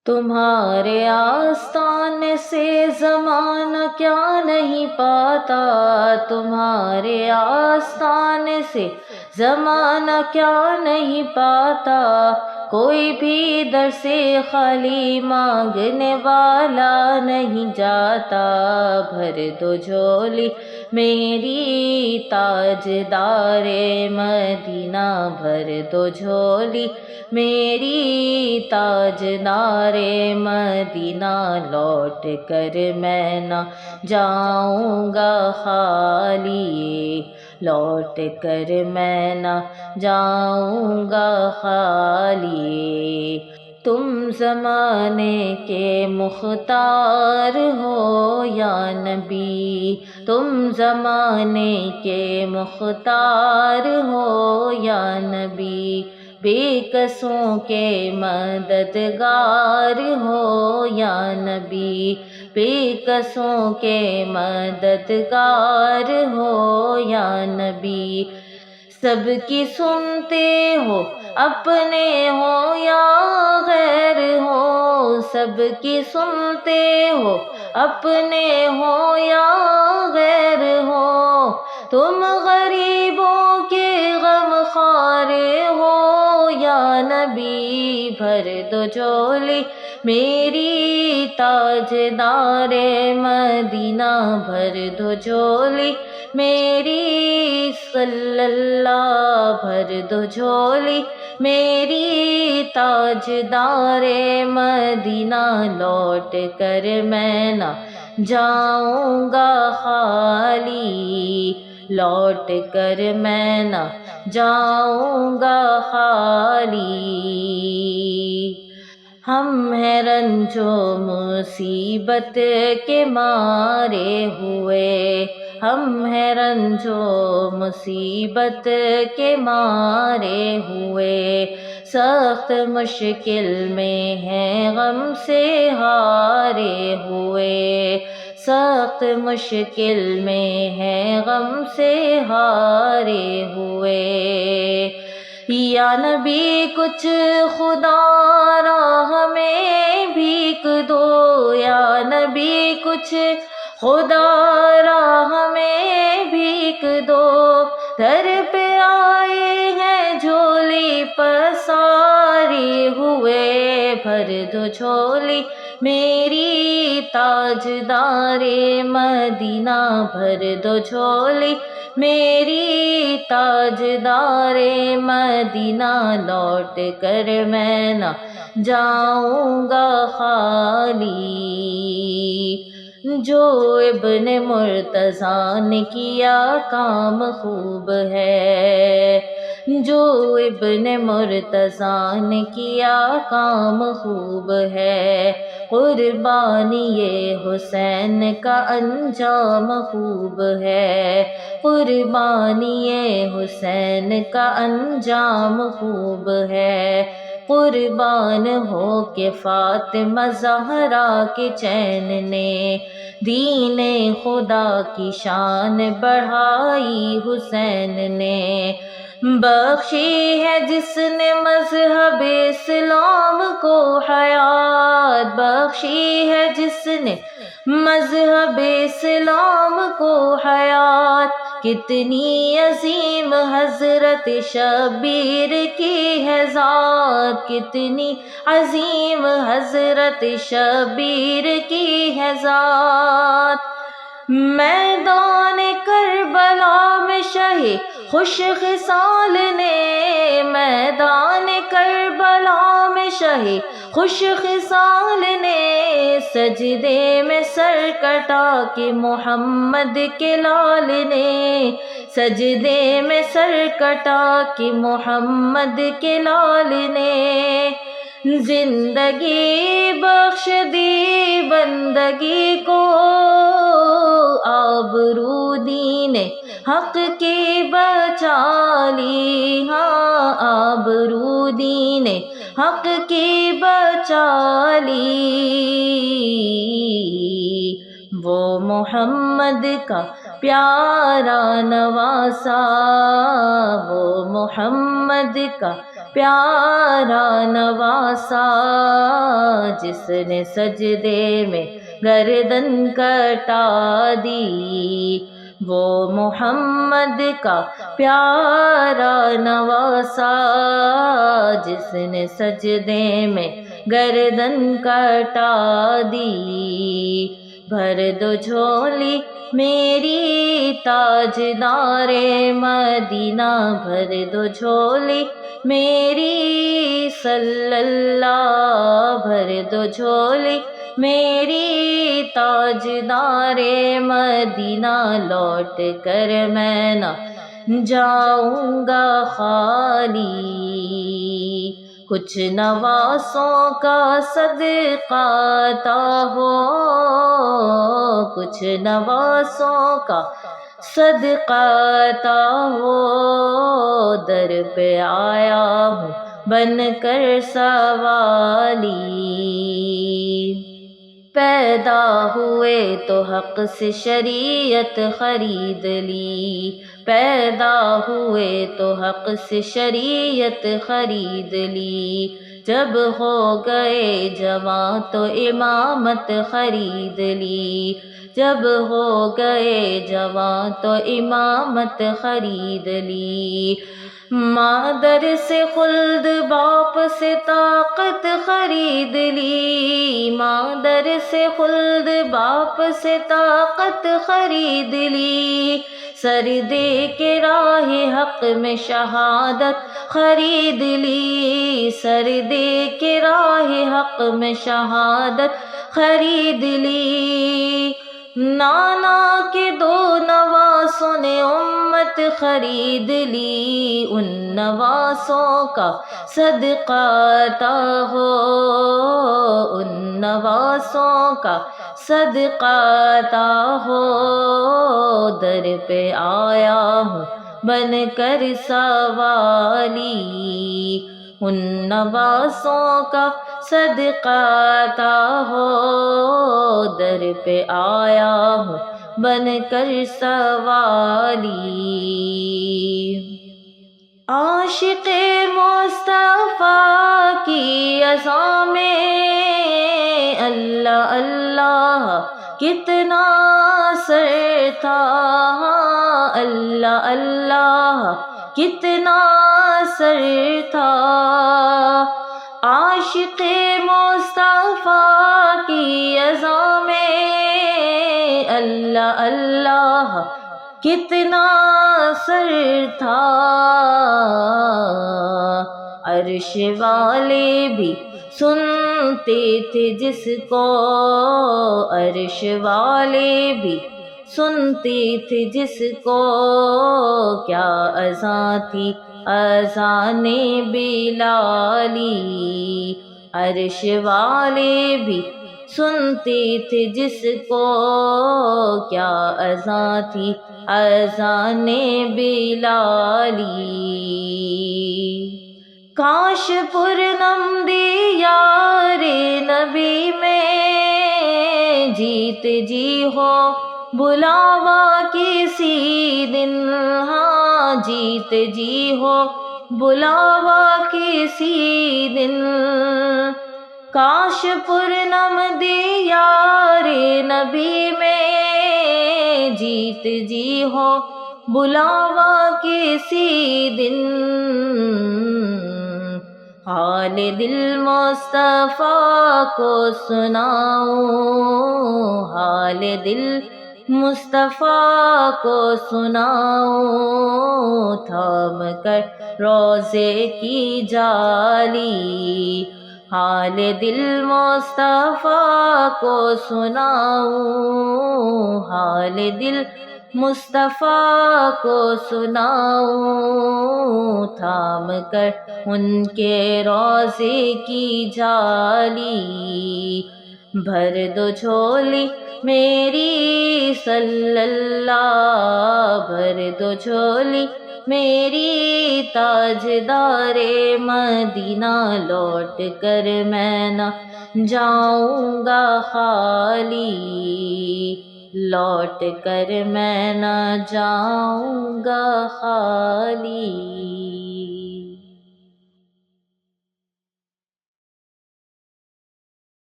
تمہارے آستانے سے زمانہ کیا نہیں پاتا، تمہارے آستانے سے زمانہ کیا نہیں پاتا، کوئی بھی در سے خالی مانگنے والا نہیں جاتا، بھر دو جھولی میری تاجدار مدینہ، بھر دو جھولی میری تاجدار مدینہ، لوٹ کر میں نہ جاؤں گا خالی، لوٹ کر میں نہ جاؤں گا خالی۔ تم زمانے کے مختار ہو یا نبی، تم زمانے کے مختار ہو یا نبی، بے کسوں کے مددگار ہو یا نبی، بے کسوں کے مددگار ہو یا نبی، سب کی سنتے ہو اپنے ہو یا غیر ہو، سب کی سنتے ہو اپنے ہو یا غیر ہو، تم غریبوں کے غم خوار ہو یا نبی، بھر دو جھولی میری تاجدار مدینہ، بھر دو جھولی میری صلی اللہ، بھر دو جھولی میری تاجدار مدینہ، لوٹ کر میں نہ جاؤں گا خالی، لوٹ کر میں نہ جاؤں گا خالی۔ ہم ہیں رنج و مصیبت کے مارے ہوئے، ہم ہیں رنج و مصیبت کے مارے ہوئے، سخت مشکل میں ہیں غم سے ہارے ہوئے، سخت مشکل میں ہیں غم سے ہارے ہوئے، یا نبی کچھ خدا را ہمیں بھیک دو، یا نبی کچھ خدا را ہمیں بھیک دو، در پہ آئے ہیں جھولی پساری ہوئے، بھر دو جھولی میری تاجدار مدینہ، بھر دو جھولی میری تاجدار مدینہ، لوٹ کر میں نہ جاؤں گا خالی۔ جو ابن مرتضیٰ نے کیا کام خوب ہے، جو ابن مرتضیٰ نے کیا کام خوب ہے، قربانی حسین کا انجام خوب ہے، قربانی حسین کا انجام خوب ہے، قربان ہو کے فاطمہ زہرا کے چین نے دین خدا کی شان بڑھائی، حسین نے بخشی ہے جس نے مذہب اسلام کو حیات، بخشی ہے جس نے مذہب اسلام کو حیات، کتنی عظیم حضرت شبیر کی ہے ذات، کتنی عظیم حضرت شبیر کی ہے ذات، میدان کربلا میں شہ خوش خصال نے، میدان کربلا میں شہ خوش خصال نے، سجدے میں سر کٹا کے محمد کے لال نے، سجدے میں سر کٹا کے محمد کے لال نے، زندگی بخش دی بندگی کو، آبرو دین حق کی بچا لی، ہاں آبرو دین حق کی بچا لی، وہ محمد کا پیارا نواسا، وہ محمد کا پیارا نواسا، جس نے سجدے میں گردن کٹا دی، وہ محمد کا پیارا نواسا، جس نے سجدے میں گردن کٹا دی۔ بھر دو جھولی میری تاجدار مدینہ، بھر دو جھولی میری صلی اللہ، بھر دو جھولی میری تاجدار مدینہ، لوٹ کر میں نہ جاؤں گا خالی، کچھ نواسوں کا صدقہ عطا ہو، کچھ نواسوں کا صدقہ عطا ہو، در پہ آیا ہوں بن کر سوالی، پیدا ہوئے تو حق سے شریعت خرید لی، پیدا ہوئے تو حق سے شریعت خرید لی، جب ہو گئے جوان تو امامت خرید لی، جب ہو گئے جوان تو امامت خرید لی، مادر سے خلد باپ سے طاقت خرید لی، مادر سے خلد باپ سے طاقت خرید لی، سر دے کے راہ حق میں شہادت خرید لی، سر دے کے راہ حق میں شہادت خرید لی، نانا کے دو نواسوں نے امت خرید لی، ان نواسوں کا صدقہ عطا ہو، ان نواسوں کا صدقہ عطا ہو، در پہ آیا ہوں بن کر سوالی، ان نواسوں کا صدقہ عطا ہو، در پہ آیا ہوں بن کر سوالی، عاشق مصطفیٰ کی اذاں میں اللہ اللہ کتنا اثر تھا، اللہ اللہ کتنا اثر تھا، عاشق مصطفیٰ کی اذاں میں اللہ اللہ کتنا اثر تھا، عرش والے بھی سنتے تھے جس کو، عرش والے بھی سنتے تھے جس کو، کیا اذاں تھی اذان بلالی، عرش والے بھی سنتے تھے جس کو، کیا اذاں تھی اذان بلالی، کاش پرنم دیار نبی میں جیت جی ہو بلاوا کسی دن، ہاں جیت جی ہو بلاوا کسی دن، کاش پرنم دیار نبی میں جیت جی ہو بلاوا کسی دن، حال دل مصطفیٰ کو سناؤں، حال دل مصطفیٰ کو سناؤں، تھام کر روضے کی جالی، حال دل مصطفیٰ کو سناؤں، حال دل مصطفیٰ کو سناؤں، تھام کر ان کے روضے کی جالی، بھر دو جھولی میری صلی اللہ، بھر دو جھولی میری تاجدار مدینہ، لوٹ کر میں نہ جاؤں گا خالی، لوٹ کر میں نہ جاؤں گا خالی۔